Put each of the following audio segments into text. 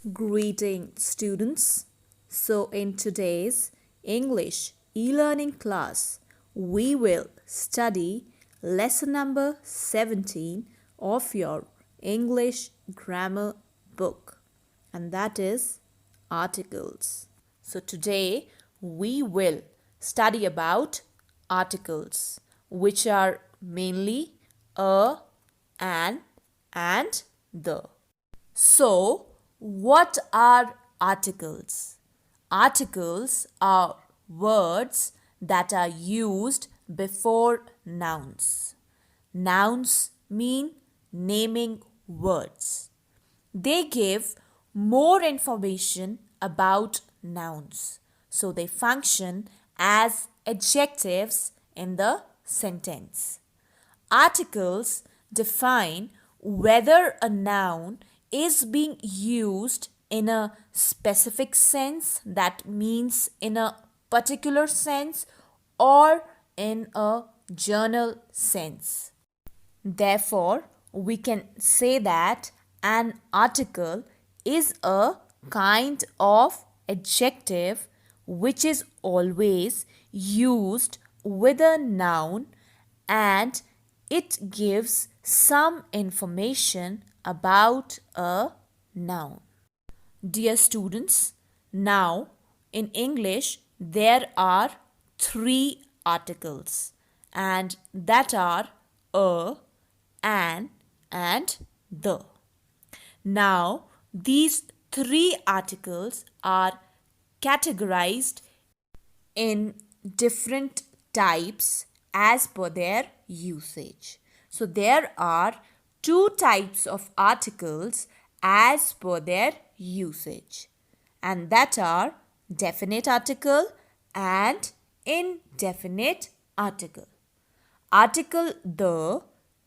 Greeting students. So in today's English e-learning class, we will study lesson number 17 of your English grammar book, and that is articles. So today we will study about articles, which are mainly a, an, and the. So, what are articles? Articles are words that are used before nouns. Nouns mean naming words. They give more information about nouns. So they function as adjectives in the sentence. Articles define whether a noun is being used in a specific sense, that means in a particular sense, or in a general sense. Therefore, we can say that an article is a kind of adjective which is always used with a noun, and it gives some information about a noun. Dear students, now in English there are three articles, and that are a, an, and the. Now these three articles are categorized in different types as per their usage. So there are two types of articles as per their usage, and that are definite article and indefinite article. Article the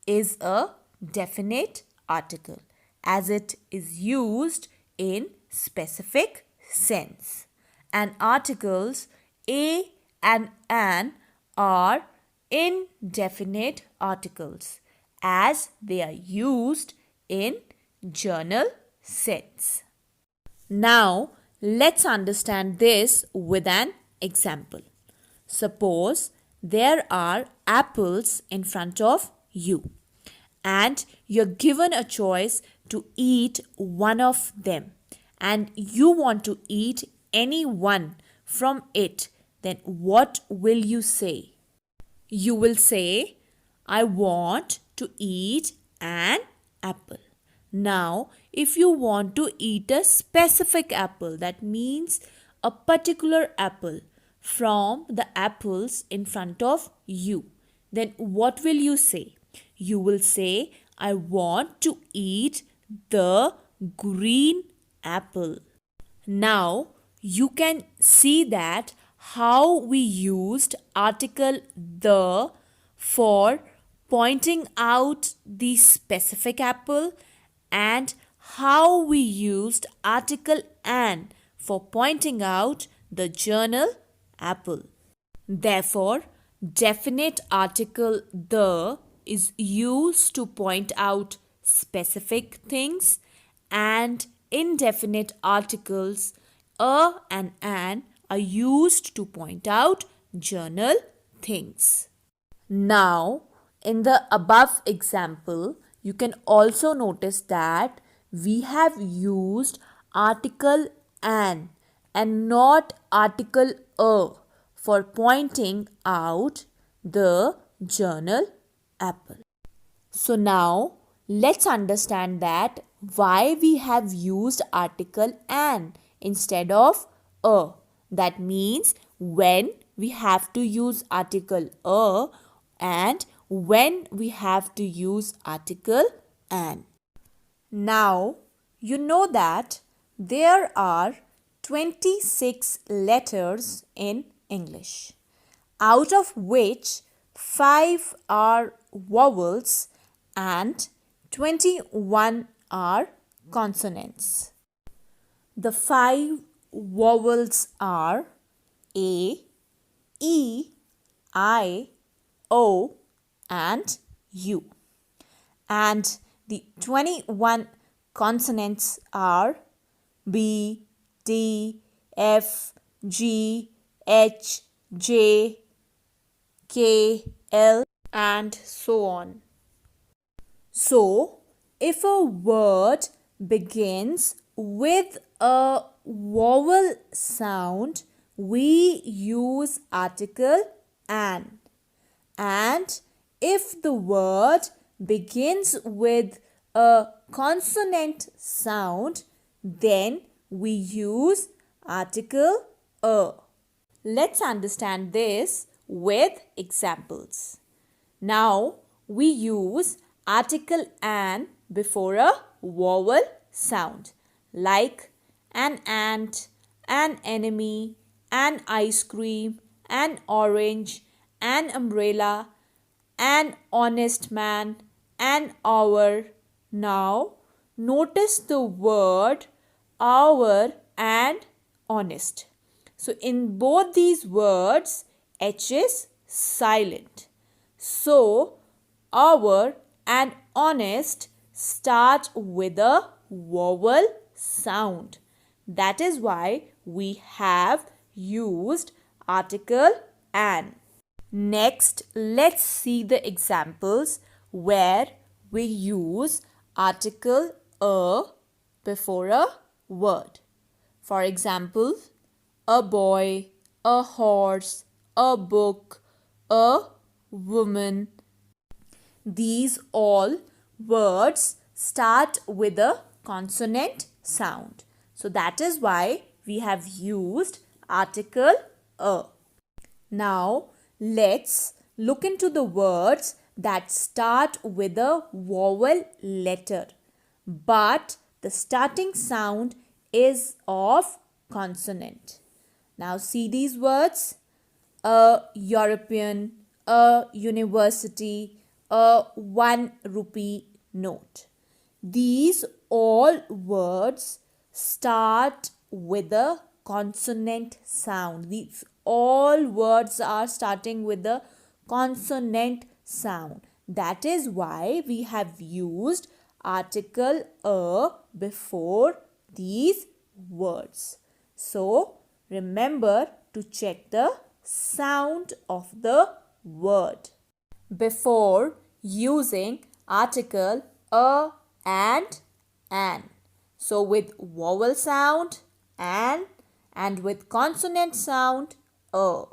is a definite article as it is used in specific sense, and articles a and an are indefinite articles as they are used in general sense. Now let's understand this with an example. Suppose there are apples in front of you, and you're given a choice to eat one of them, and you want to eat any one from it. Then what will you say? You will say, I want to eat an apple. Now, if you want to eat a specific apple, that means a particular apple from the apples in front of you, then what will you say? You will say, I want to eat the green apple. Now, you can see that how we used article the for pointing out the specific apple, and how we used article an for pointing out the general apple. Therefore, definite article the is used to point out specific things, and indefinite articles a and an are used to point out general things. Now, in the above example, you can also notice that we have used article an and not article a for pointing out the general apple. So now let's understand that why we have used article an instead of a. That means when we have to use article a and when we have to use article an. Now you know that there are 26 letters in English, out of which 5 are vowels and 21 are consonants. The 5 vowels are A, E, I, O, and U. And the 21 consonants are B, D, F, G, H, J, K, L, and so on. So, if a word begins with a vowel sound, we use article an. And if the word begins with a consonant sound, then we use article a. Let's understand this with examples. Now we use article an before a vowel sound, like an ant, an enemy, an ice cream, an orange, an umbrella, an honest man, an hour. Now notice the word hour and honest. So in both these words, H is silent. So hour and honest start with a vowel sound. That is why we have used article an. Next, let's see the examples where we use article a before a word. For example, a boy, a horse, a book, a woman. These all words start with a consonant sound. So that is why we have used article a. Now let's look into the words that start with a vowel letter, but the starting sound is of consonant. Now see these words: a European, a university, a 1 rupee note. These all words start with a consonant sound. These all words are starting with a consonant sound. That is why we have used article a before these words. So remember to check the sound of the word before using article a and an. So with vowel sound an and with consonant sound a.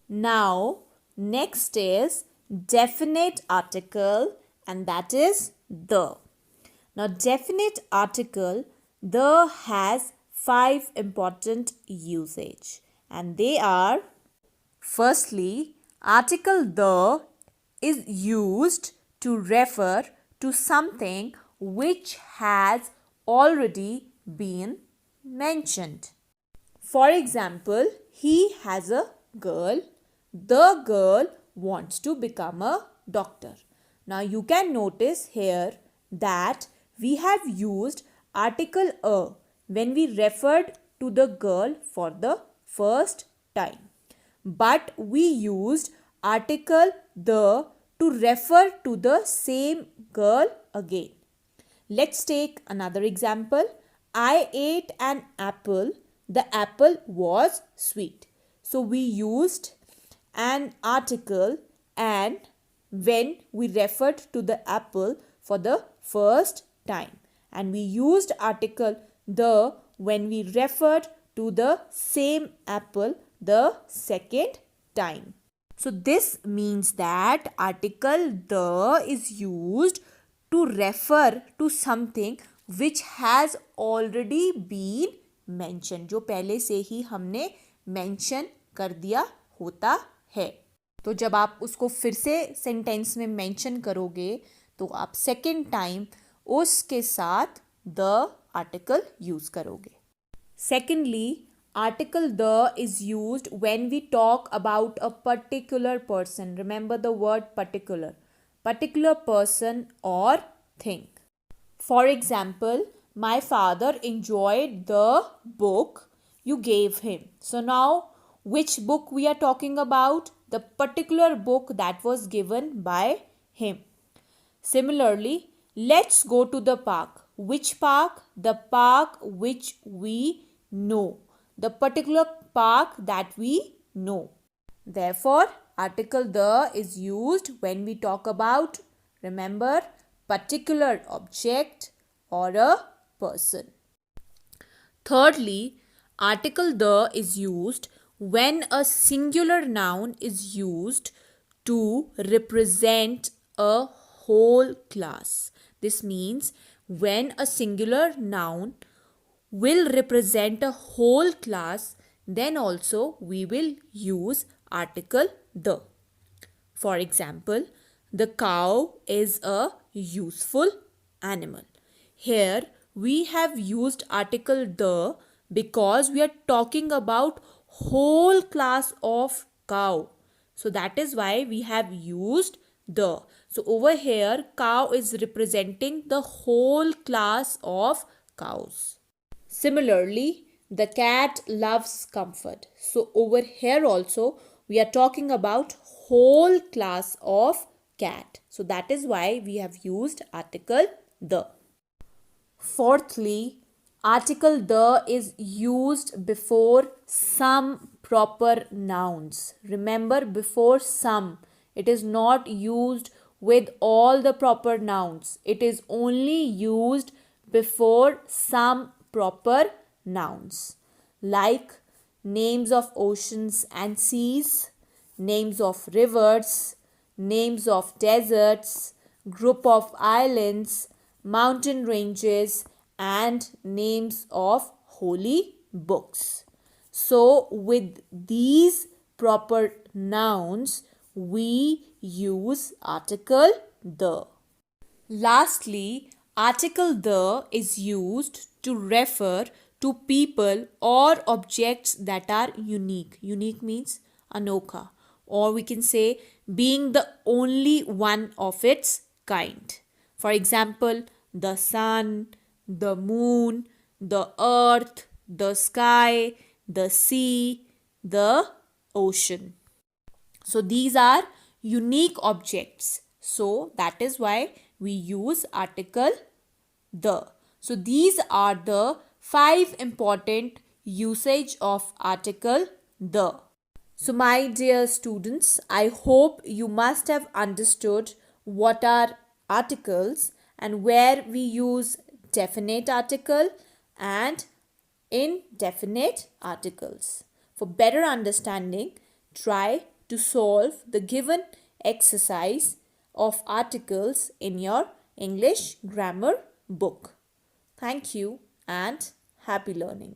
Now next is definite article, and that is the. Now definite article the has 5 important usage, and they are: firstly, article the is used to refer to something which has already been mentioned. For example, he has a girl. The girl wants to become a doctor. Now you can notice here that we have used article a when we referred to the girl for the first time. But we used article the to refer to the same girl again. Let's take another example. I ate an apple. The apple was sweet. So we used an article and when we referred to the apple for the first time. And we used article the when we referred to the same apple the second time. So this means that article the is used to refer to something which has already been mentioned, जो पहले से ही हमने mention कर दिया होता है. तो जब आप उसको फिर से सेंटेंस में मेंशन करोगे तो आप सेकेंड टाइम उसके साथ द आर्टिकल यूज करोगे. Secondly, article the is used when we talk about a particular person. Remember the word particular. Particular person or thing. For example, my father enjoyed the book you gave him. So now, which book we are talking about? The particular book that was given by him. Similarly, let's go to the park. Which park? The park which we know. The particular park that we know. Therefore, article the is used when we talk about, remember, particular object or a person. Thirdly, article the is used when a singular noun is used to represent a whole class. This means when a singular noun will represent a whole class, then also we will use article the. For example, the cow is a useful animal. Here we have used article the because we are talking about whole class of cow. So that is why we have used the. So over here cow is representing the whole class of cows. Similarly, the cat loves comfort. So over here also we are talking about whole class of cat. So that is why we have used article the. Fourthly, article the is used before some proper nouns. Remember, before some. It is not used with all the proper nouns. It is only used before some proper nouns. Like names of oceans and seas, names of rivers, names of deserts, group of islands, mountain ranges, and names of holy books. So, with these proper nouns, we use article the. Lastly, article the is used to refer to people or objects that are unique. Unique means anokha, or we can say being the only one of its kind. For example, the sun, the moon, the earth, the sky, the sea, the ocean. So these are unique objects. So that is why we use article the. So these are the 5 important usage of article the. So my dear students, I hope you must have understood what are articles and where we use definite article and indefinite articles. For better understanding, try to solve the given exercise of articles in your English grammar book. Thank you and happy learning.